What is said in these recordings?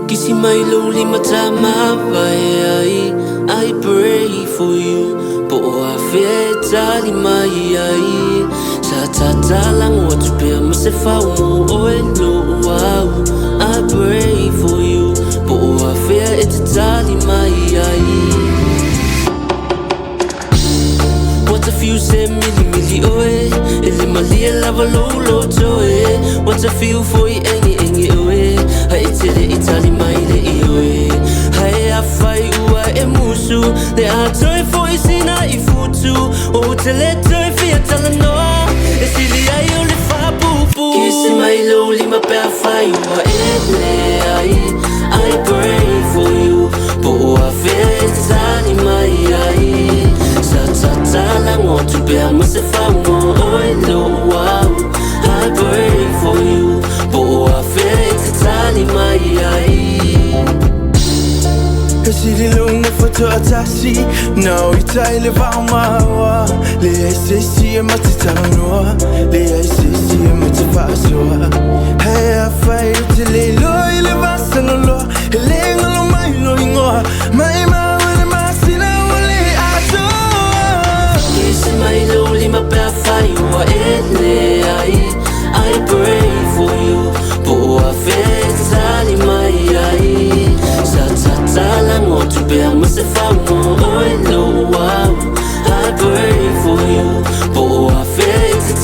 Kisi mai loli matama vai I pray for you. Po a fetali mai ai. Sa tatalang o tupea masefa mo oelo wow. I pray for you. Po a fetali mai ai. What if you say mili oe ele malia lava lolo toe. What I feel for you engi oe. Hai tele itali mai le oe. Hai a fai ua e musu. Le a toi foi sina I futu. O tele toi fia tala noa. E sili ai o le fa pupu. Kisi mai lo lima pe a fai ua e le ai. I pray for you. Po a fe tali mai ai. Tala mo tu be a must fa mo oilo wow. I pray for you. Bo a fe tali mai ai. Kasili lunga foto atasi now itai le va mawa le sesi e matitano noa le sesi e matifasoa hey a fai te le loi le vasano lo le ngolo mai lo ingoa mai ma le masina le aso Kisi mai lo lima pe a fai ua ele ai. I pray for you. Bo a fe tali mai ai. Tala mo tu be a must fa mo oilo wow. I pray for you. Bo a fe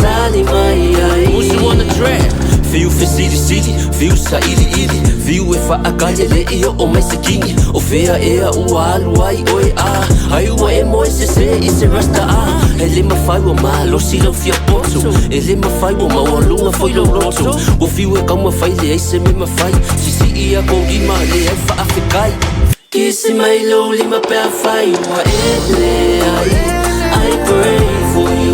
tali mai ai. Musu on the track. Feel for city, feel sa ili. Feel if I akaje le iyo o mai sekini. O fea ea ua aluai oi a. Ai ua e moi se ise rasta a. Ele ma fai wa malo silo fia poto. Ele ma fai wa mawalunga foi lo roto. O feel e kama fai le ise me ma fai. Sisi ia kongi ma le ai fa afikai. Kisi mai lo lima pe a fai ua ele ai. I pray for you.